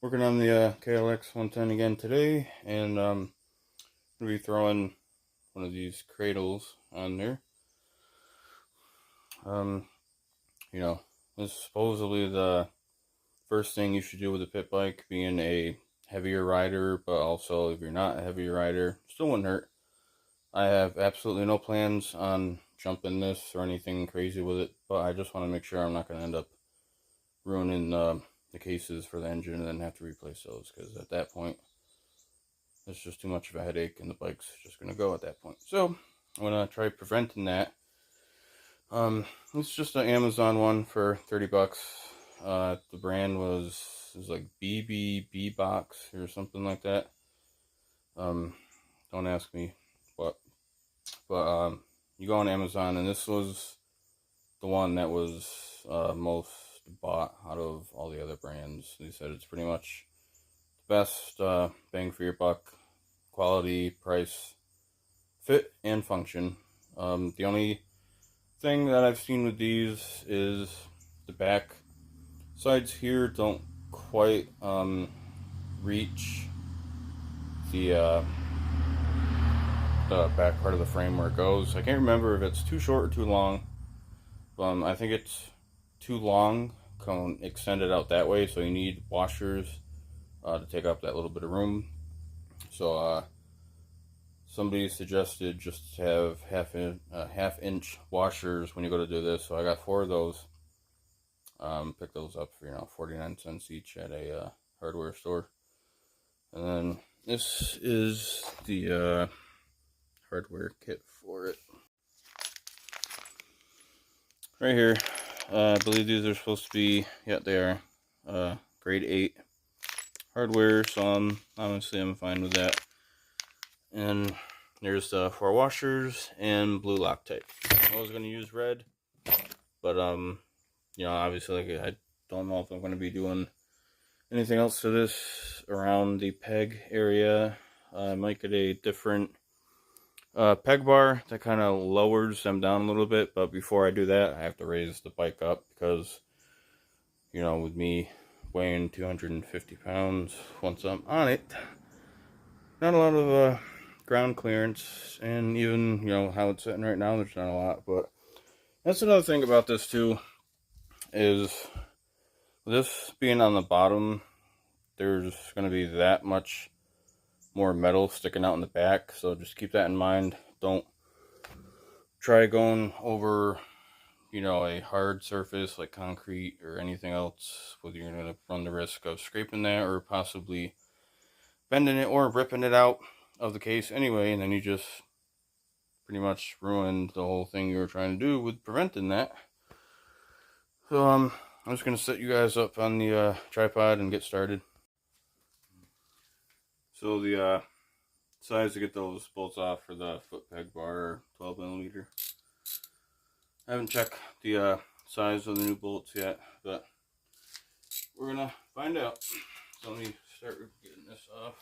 Working on the KLX110 again today, and going to be throwing one of these cradles on there. Um, you know, this is supposedly the first thing you should do with a pit bike, being a heavier rider, but also if you're not a heavier rider, still wouldn't hurt. I have absolutely no plans on jumping this or anything crazy with it, but I just want to make sure I'm not going to end up ruining the cases for the engine and then have to replace those, because at that point it's just too much of a headache and the bike's just going to go at that point. So I'm going to try preventing that. It's just an Amazon one for 30 bucks. The brand was like BB Box or something like that. Don't ask me what, but you go on Amazon, and this was the one that was most bought out of all the other brands. They said it's pretty much the best bang for your buck, quality, price, fit, and function. The only thing that I've seen with these is the back sides here don't quite reach the back part of the frame where it goes. I can't remember if it's too short or too long. I think it's too long, extended out that way, so you need washers to take up that little bit of room. So somebody suggested just to have half-inch washers when you go to do this. So I got 4 of those. Picked those up for 49 cents each at a hardware store. And then this is the hardware kit for it. Right here, I believe these are supposed to be, yeah, they are grade 8 hardware, so honestly I'm fine with that. And there's 4 washers and blue Loctite. I was going to use red, but obviously, I don't know if I'm going to be doing anything else to this around the peg area. I might get a different peg bar that kind of lowers them down a little bit, but before I do that, I have to raise the bike up because, with me weighing 250 pounds once I'm on it, not a lot of ground clearance, and even, how it's sitting right now, there's not a lot. But that's another thing about this too, is this being on the bottom, there's going to be that much more metal sticking out in the back, so just keep that in mind. Don't try going over a hard surface like concrete or anything else, whether you're going to run the risk of scraping that or possibly bending it or ripping it out of the case anyway, and then you just pretty much ruined the whole thing you were trying to do with preventing that. So I'm just going to set you guys up on the tripod and get started. So the size to get those bolts off for the foot peg bar are 12 millimeter. I haven't checked the size of the new bolts yet, but we're gonna find out. So let me start getting this off.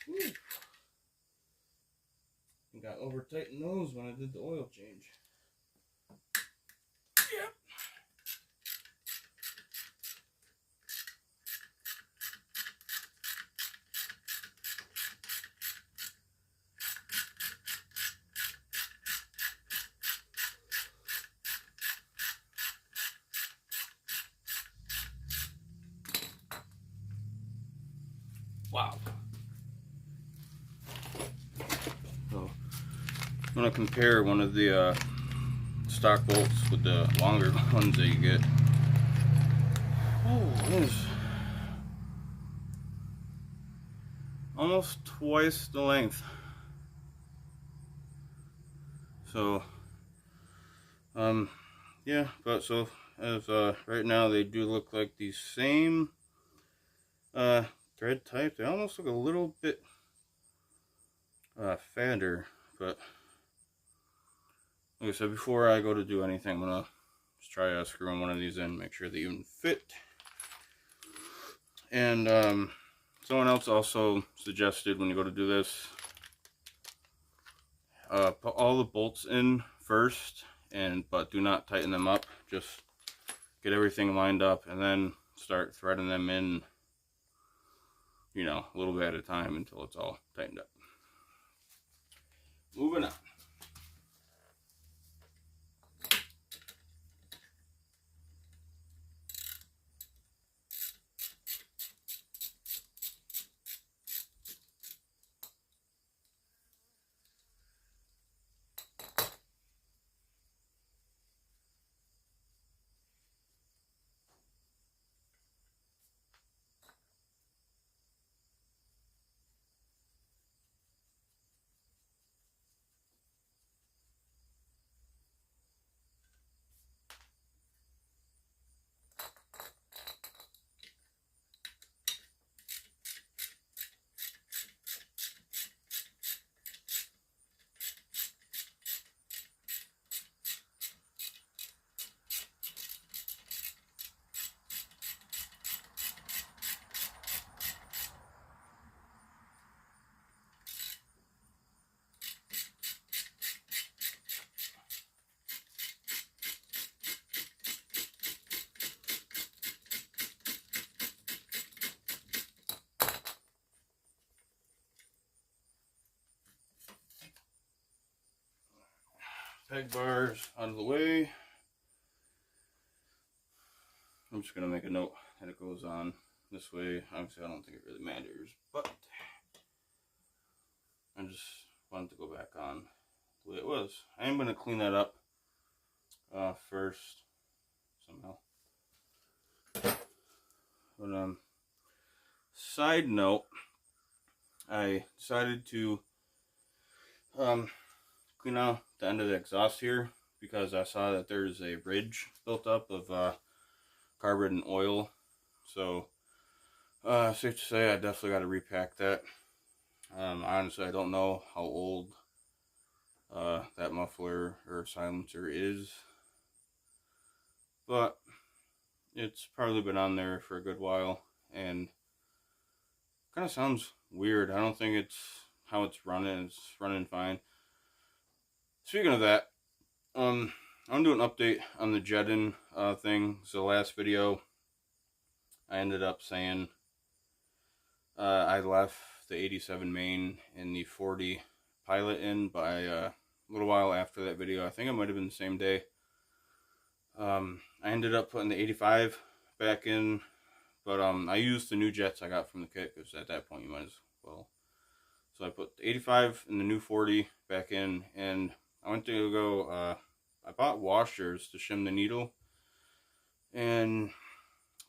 Whew. Got over tightened those when I did the oil change. Yep. Wow. So I'm gonna compare one of the stock bolts with the longer ones that you get. Oh, it is almost twice the length. So yeah, but so as right now they do look like the same thread type. They almost look a little bit fatter, but like I said, before I go to do anything, I'm gonna just try screwing one of these in, make sure they even fit. And someone else also suggested when you go to do this, put all the bolts in first, but do not tighten them up. Just get everything lined up and then start threading them in, you know, a little bit at a time until it's all tightened up. Moving on. Peg bars out of the way. I'm just going to make a note that it goes on this way. Obviously, I don't think it really matters, but I just wanted to go back on the way it was. I am going to clean that up first somehow. But side note, I decided to clean out the end of the exhaust here because I saw that there's a ridge built up of carbon and oil. So safe to say I definitely got to repack that. Honestly, I don't know how old that muffler or silencer is, but it's probably been on there for a good while and kind of sounds weird. I don't think it's how it's running. It's running fine. Speaking of that, I'm doing an update on the jetting thing. So the last video, I ended up saying I left the 87 main and the 40 pilot in by a little while after that video. I think it might have been the same day. I ended up putting the 85 back in, but I used the new jets I got from the kit because at that point you might as well. So I put the 85 and the new 40 back in, and I went to go, I bought washers to shim the needle, and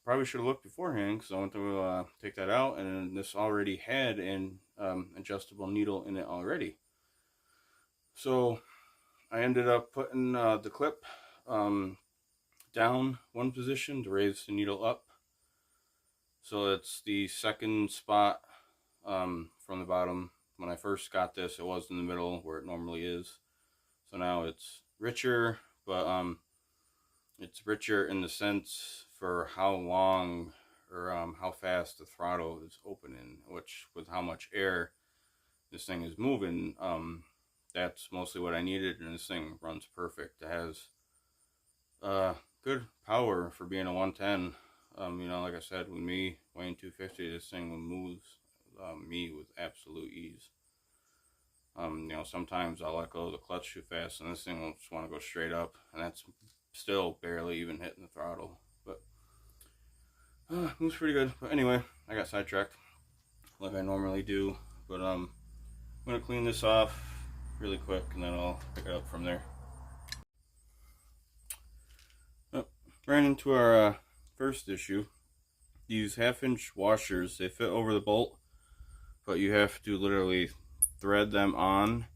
probably should have looked beforehand because I went to take that out, and this already had an adjustable needle in it already. So I ended up putting the clip down one position to raise the needle up. So it's the second spot from the bottom. When I first got this, it was in the middle where it normally is. So now it's richer, but it's richer in the sense for how long or how fast the throttle is opening, which with how much air this thing is moving, that's mostly what I needed, and this thing runs perfect. It has good power for being a 110. You know, like I said, with me weighing 250, this thing moves me with absolute ease. You know, sometimes I'll let go of the clutch too fast, and this thing will just want to go straight up, and that's still barely even hitting the throttle. But moves pretty good. But anyway, I got sidetracked like I normally do. But I'm gonna clean this off really quick, and then I'll pick it up from there. Ran into our first issue. These 1/2-inch washers, they fit over the bolt, but you have to literally thread them on,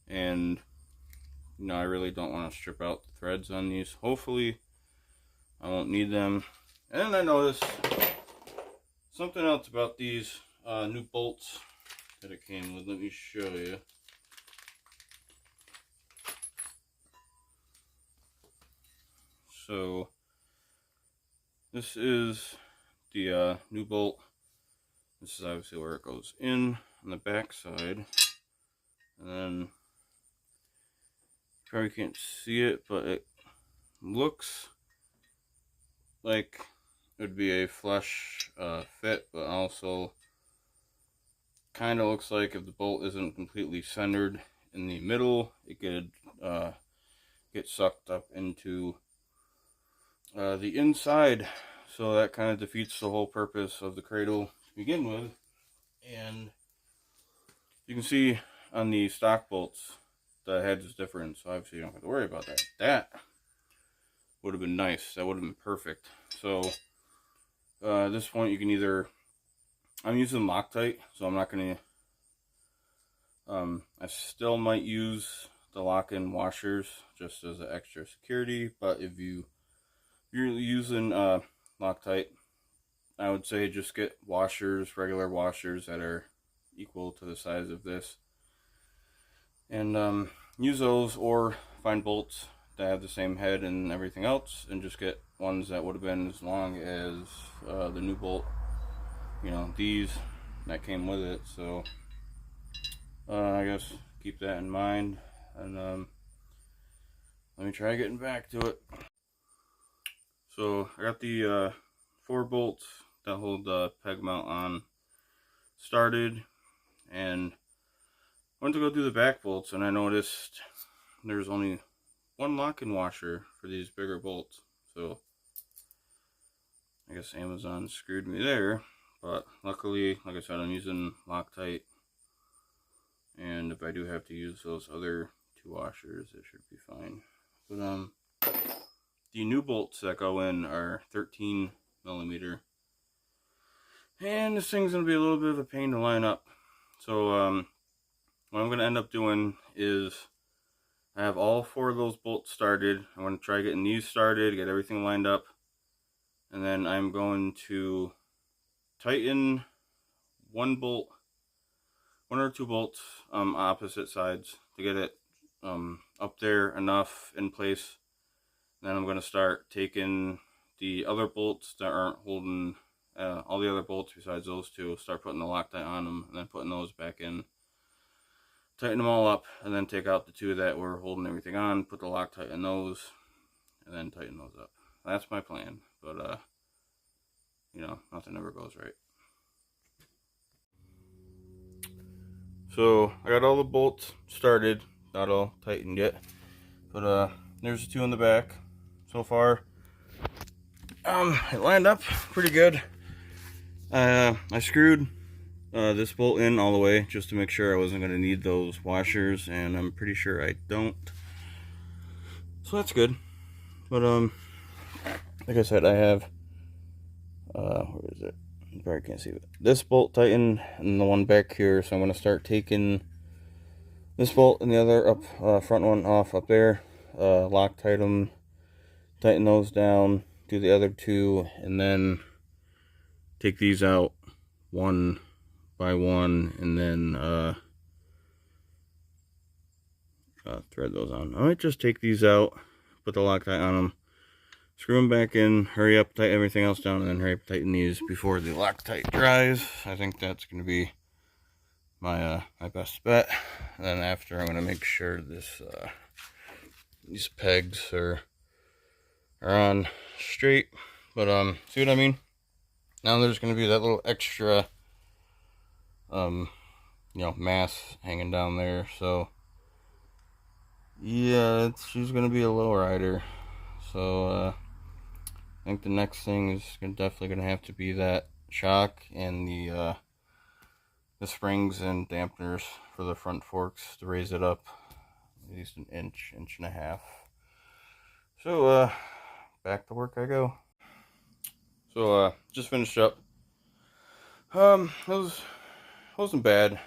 and you know, I really don't want to strip out the threads on these. Hopefully I won't need them. And then I noticed something else about these new bolts that it came with. Let me show you. So this is the new bolt. This is obviously where it goes in on the back side, and then you probably can't see it, but it looks like it would be a flush fit, but also kind of looks like if the bolt isn't completely centered in the middle, it could get sucked up into the inside. So that kind of defeats the whole purpose of the cradle to begin with. And you can see on the stock bolts, the head is different, so obviously you don't have to worry about that. That would have been nice. That would have been perfect. So at this point, you can either, I'm using Loctite, so I'm not going to, I still might use the lock-in washers just as an extra security, but if you're using Loctite, I would say just get washers, regular washers that are equal to the size of this, and use those, or find bolts that have the same head and everything else, and just get ones that would have been as long as the new bolt, you know, these that came with it. So I guess keep that in mind, and let me try getting back to it. So I got the 4 bolts that hold the peg mount on started, and I went to go do the back bolts, and I noticed there's only one lock-in washer for these bigger bolts. So I guess Amazon screwed me there, but luckily, like I said, I'm using Loctite, and if I do have to use those other 2 washers, it should be fine. But the new bolts that go in are 13 millimeter, and this thing's gonna be a little bit of a pain to line up. So what I'm gonna end up doing is I have all 4 of those bolts started. I'm gonna try getting these started, get everything lined up, and then I'm going to tighten one bolt, 1 or 2 bolts opposite sides to get it up there enough in place. And then I'm going to start taking the other bolts that aren't holding, all the other bolts besides those 2, start putting the Loctite on them, and then putting those back in, tighten them all up, and then take out the 2 that were holding everything on, put the Loctite in those, and then tighten those up. That's my plan, but you know, nothing ever goes right. So I got all the bolts started, not all tightened yet, but there's 2 in the back. So far, it lined up pretty good. I screwed this bolt in all the way just to make sure I wasn't going to need those washers, and I'm pretty sure I don't. So that's good. But like I said, I have where is it? You probably can't see it. This bolt tightened and the one back here, so I'm going to start taking this bolt and the other up front one off up there, Loctite them, tighten those down, do the other 2, and then take these out one by one, and then thread those on. I might just take these out, put the Loctite on them, screw them back in, hurry up, tighten everything else down, and then hurry up, tighten these before the Loctite dries. I think that's going to be my my best bet. And then after, I'm going to make sure this these pegs are on straight. But see what I mean? Now there's going to be that little extra you know, mass hanging down there. So yeah, she's going to be a low rider. So I think the next thing is definitely going to have to be that shock and the springs and dampeners for the front forks to raise it up at least an inch, inch and a half. So back to work I go. So just finished up. It wasn't bad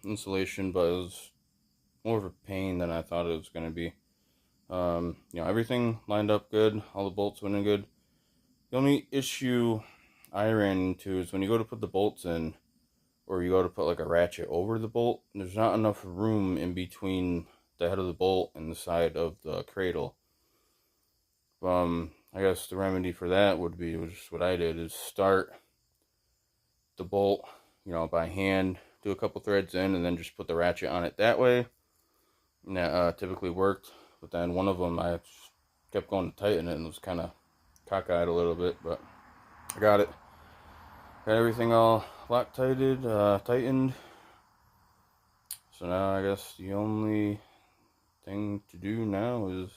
installation, but it was more of a pain than I thought it was going to be. You know, everything lined up good, all the bolts went in good. The only issue I ran into is when you go to put the bolts in, or you go to put like a ratchet over the bolt, there's not enough room in between the head of the bolt and the side of the cradle. I guess the remedy for that would be, which is what I did, is start the bolt, by hand, do a couple threads in, and then just put the ratchet on it that way. And that typically worked. But then one of them, I kept going to tighten it, and it was kind of cockeyed a little bit, but I got it. Got everything all tightened. So now I guess the only thing to do now is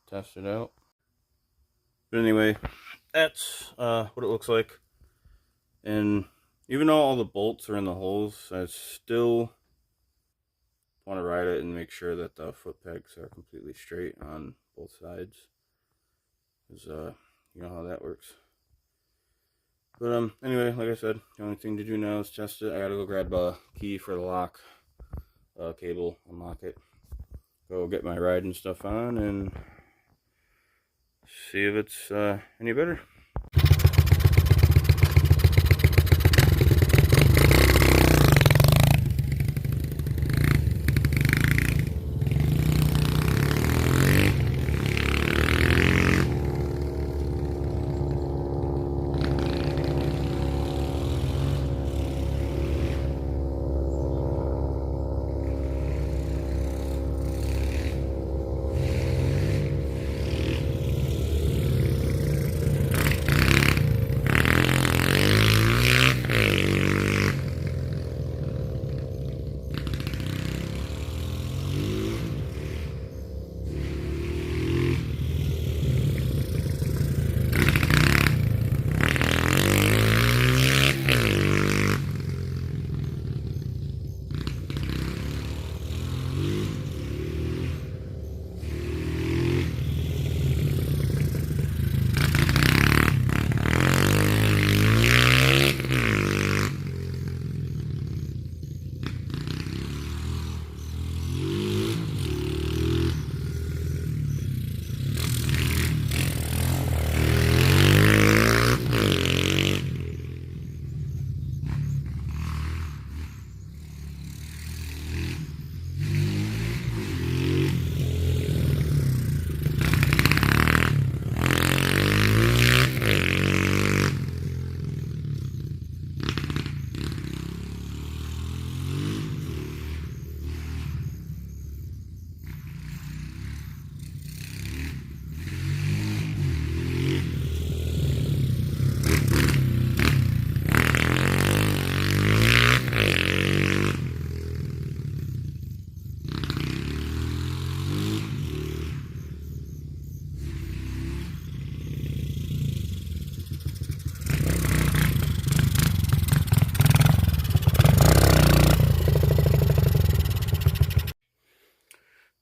test it out. But anyway, that's what it looks like. And even though all the bolts are in the holes, I still want to ride it and make sure that the foot pegs are completely straight on both sides. Because you know how that works. But anyway, like I said, the only thing to do now is test it. I gotta go grab a key for the lock cable, unlock it, go get my riding stuff on, and see if it's any better.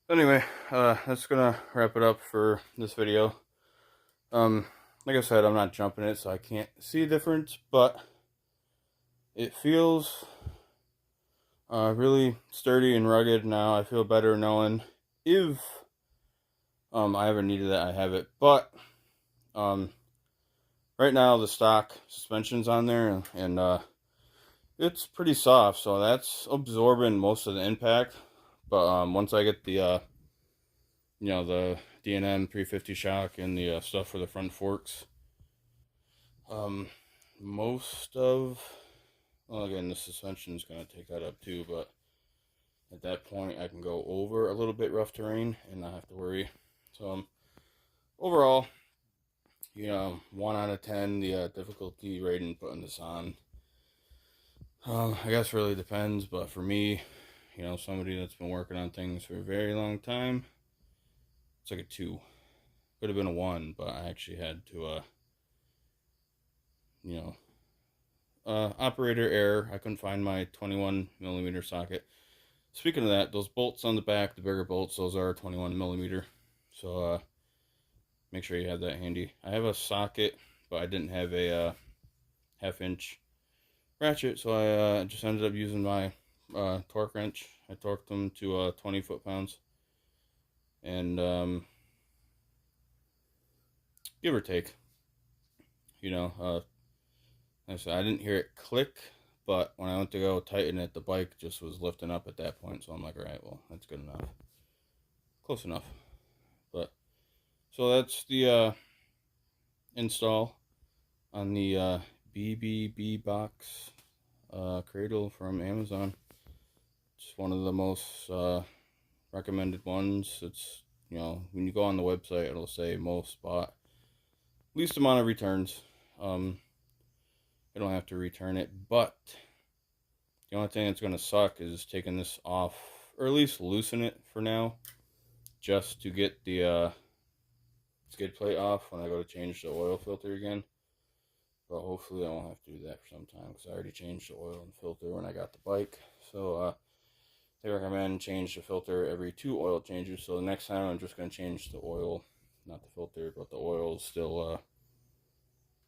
Anyway, that's gonna wrap it up for this video. Like I said, I'm not jumping it, so I can't see a difference, but it feels really sturdy and rugged now. I feel better knowing if I ever needed that, I have it. But right now the stock suspension's on there, and it's pretty soft, so that's absorbing most of the impact. But once I get the the D&M 350 shock and the stuff for the front forks, most of, well, again, the suspension is going to take that up too, but at that point I can go over a little bit rough terrain and not have to worry. So overall, 1 out of 10, the difficulty rating putting this on, I guess really depends, but for me, somebody that's been working on things for a very long time, it's like a 2. Could have been a 1, but I actually had to operator error. I couldn't find my 21mm socket. Speaking of that, those bolts on the back, the bigger bolts, those are 21mm. So make sure you have that handy. I have a socket, but I didn't have a 1/2 inch ratchet, so I just ended up using my torque wrench. I torqued them to 20 foot-pounds, and give or take, like I said, I didn't hear it click, but when I went to go tighten it, the bike just was lifting up at that point, so I'm like, all right, well, that's good enough, close enough. But so that's the install on the BBB box cradle from Amazon. It's one of the most recommended ones. It's, you know, when you go on the website, it'll say most bought, least amount of returns. You don't have to return it, but the only thing that's going to suck is taking this off, or at least loosen it for now, just to get the skid plate off when I go to change the oil filter again. But hopefully I won't have to do that for some time, because I already changed the oil and filter when I got the bike. So they recommend change the filter every 2 oil changes. So the next time I'm just going to change the oil, not the filter, but the oil is still,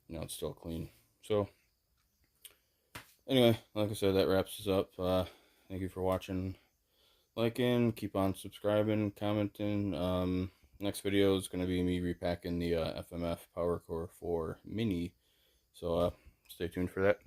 you know, it's still clean. So anyway, like I said, that wraps us up. Thank you for watching, liking, keep on subscribing, commenting. Next video is going to be me repacking the FMF Power Core 4 Mini. So stay tuned for that.